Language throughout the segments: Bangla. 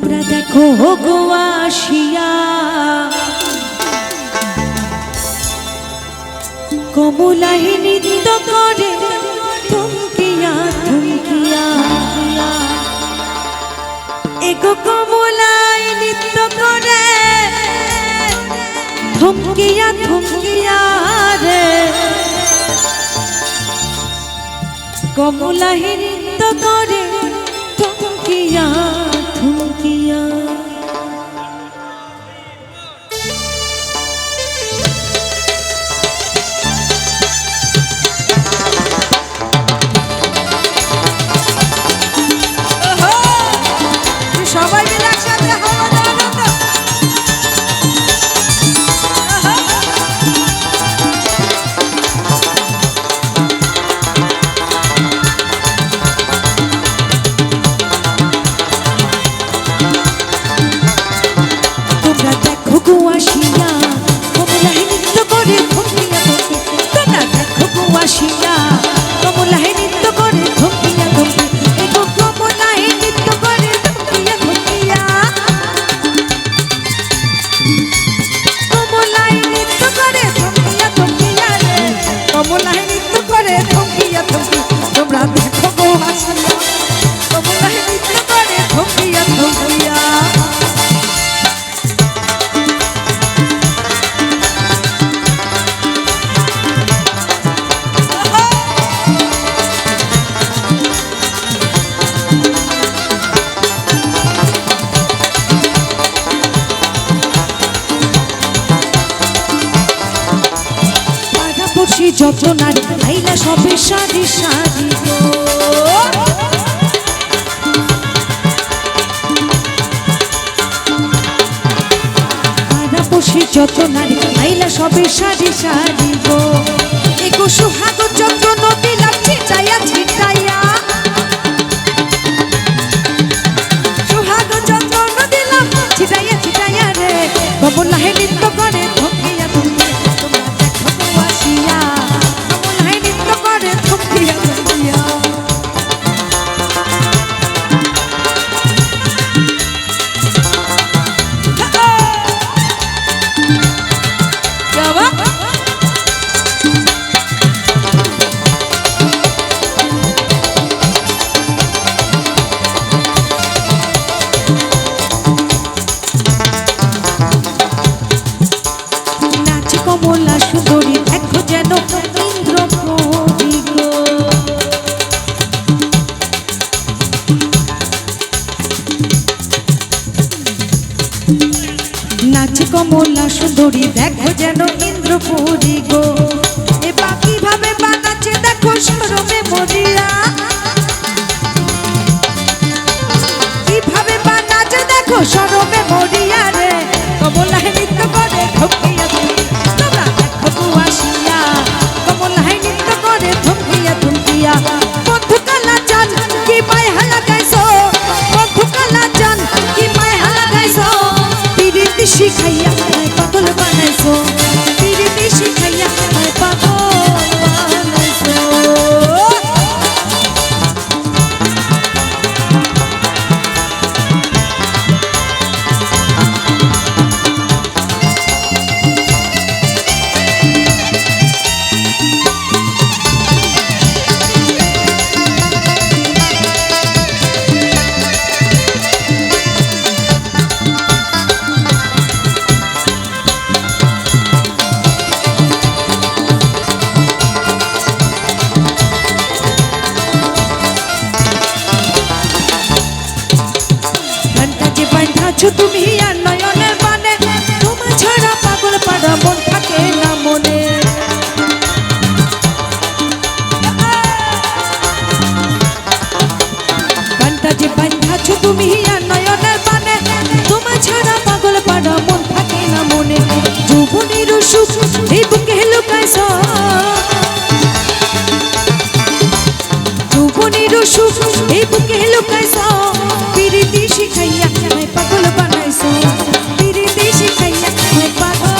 তোমরা দেখো গো আসিয়া কমলাই নৃত্য করে থমকিয়া থমকিয়া এগো কমলাই নৃত্য করে থমকিয়া থমকিয়া রে কমলাই নৃত্য করে থমকিয়া থমকিয়া সবাই মিলে একসাথে হাওয়া দাও তো। তোমরা দেখো গো আসিয়া কমলাই নৃত্য করে থমকিয়া থমকিয়া তোমরা দেখো গো আসিয়া কমলাই নৃত্য করে থমকিয়া থমকিয়া এগো কমলাই নৃত্য করে থমকিয়া থমকিয়া কমলাই নৃত্য করে থমকিয়া থমকিয়া রে কমলাই নৃত্য করে থমকিয়া থমকিয়া তোমরা দেখো গো আসিয়া কমলাই নৃত্য করে থমকিয়া থমকিয়া পাড়াপড়শি যত নারী আইলা সবে সারি সারি গো পাড়াপড়শি যত নারী আইলা সবে সারি সারি গো এগো সুহাগ যত নদী লাভ ছিটাইয়া ছিটাইয়া সুহাগ যত নদী লাভ ছিটাইয়া ছিটাইয়া রে কমলাই নৃত্য করে থমকিয়া থমকিয়া তোমরা দেখো গো আসিয়া কমলাই নৃত্য করে থমকিয়া থমকিয়া যাবা নাচে কমলা সুন্দরী দেখো যেন ইন্দ্রপরি গো নাচে কমলা সুন্দরী দেখো যেন ইন্দ্রপরি গো এ বাকি ভাবে বানাচ্ছে দেখো সরমে মরিয়া কিভাবে বানাচ্ছে দেখো সরমে মরিয়া রে কমলাই নৃত্য করে থমকিয়া থমকিয়া তোমরা দেখো গো আসিয়া কমলাই নৃত্য করে থমকিয়া থমকিয়া বন্ধু কালা চান কি মায় হালা গাইছো বন্ধু কালা চান কি মায় হালা গাইছো পিরিতি শিখাইয়া আমায় পাগল বানাইছো পিরিতি শিখাইয়া আমায় পাগল বানাইছো গানটা যে বাইধাছো তুমি আর নয়নের মানে তোমার ছাড়া পাগল পাড়া মন থাকে না মনে গানটা যে বাইধাছো তুমি আর নয়নের মানে তোমার ছাড়া পাগল পাড়া মন থাকে না মনে যৌবনের সুখ এই বুকে লুকাইছ যৌবনের সুখ এই বুকে লুকাইছ পিরিতি শিখাইয়া আমায় পাগল বানাইছো পিরিতি শিখাইয়া আমায় পাগল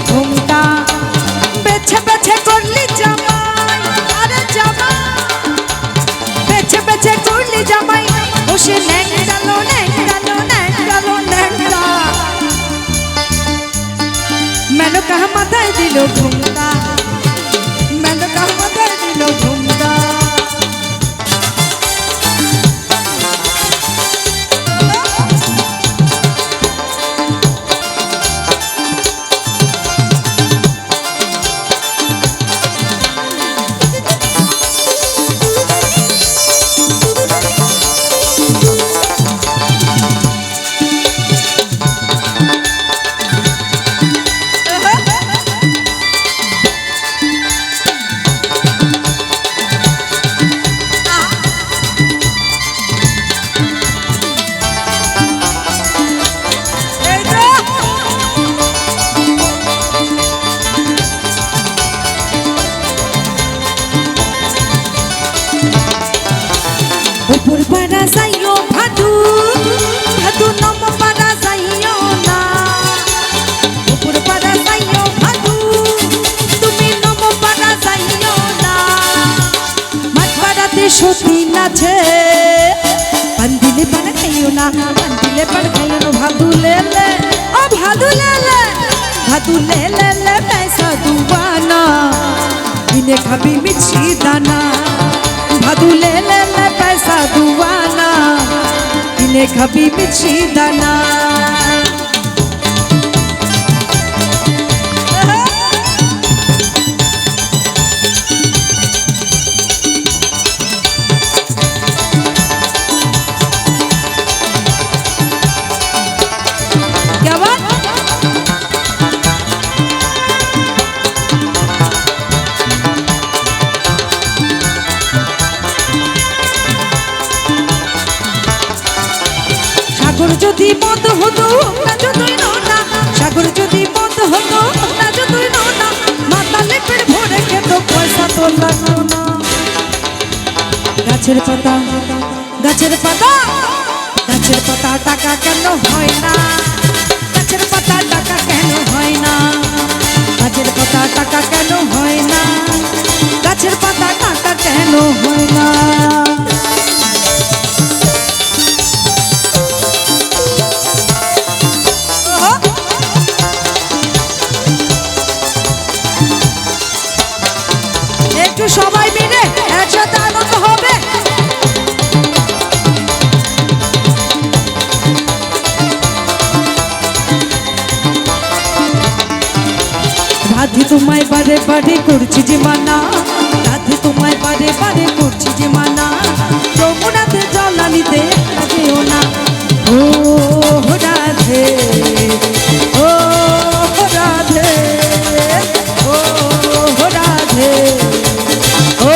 ঘুমটা বেছে বেছে করলি জামাই আরে জামাই বেছে বেছে করলি জামাই ও সে ন্যাংটালো ন্যাংটালো ন্যাংটালো ন্যাংটা মেনকা মাথায় দিল ঘুমটা মেনকা মাথায় দিল ঘুমটা উপর পাড়া যাইও ভাদু ভাদু নম পাড়া যাইও না উপর পাড়া যাইও ভাদু তুমি নম পাড়া যাইও না মাঠ পাড়াতে সতী নাচে পান্দিলে পাড়া খাইও না পান্দিলে পাড়া খাইও না ভাদু লেলে ও ভাদু লেলে পয়সা দুবানা কিনে খাবি মিছি দানা ভাদু লেলে पैसा दुआना इन्हें कभी बिछी दाना क्या बात সাগর যদি বন্ধ হতো না যতই না সাগর যদি বন্ধ হতো না যতই না মাতালে পেট ভরে খেত পয়সা তো লাগতো না গাছের পাতা গাছের পাতা গাছের পাতা টাকা কেন হয় না গাছের পাতা টাকা কেন হয় না গাছের পাতা টাকা কেন হয় না গাছের পাতা টাকা কেন হয় না একটু সবাই মিলে একসাথে আনন্দ হবে রাধে তোমায় বারে বারে করছি যে মানা রাধে তোমায় বারে বারে করছি যে মানা যমুনাতে জলানিতে যেও না ও রাধে ও রাধে ও রাধে ও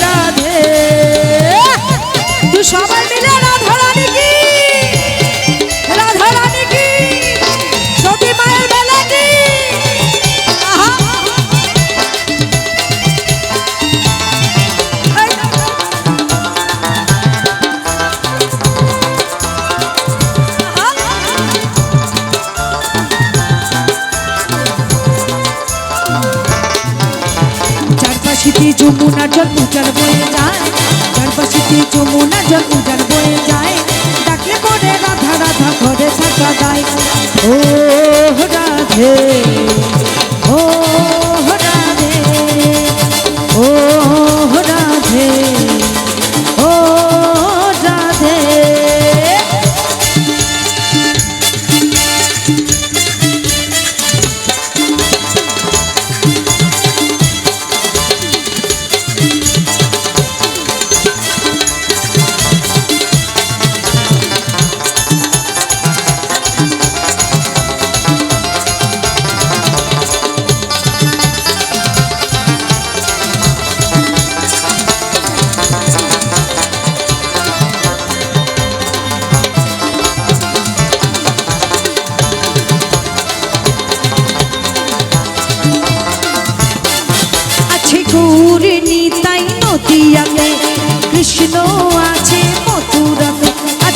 রাধে তুই সবাই মিলে রাধা রানী কি রাধা রানী কি সতী মায়ের বেলা কি চারপাশিতে যমুনার জল উজাড় বয়ে যায় চারপাশিতে যমুনার জল উজাড় বয়ে যায় ডাকলে পরে রাধা রাধা ঘরে থাকা যায় ও রাধে ও রাধে ও রাধে ও রাধে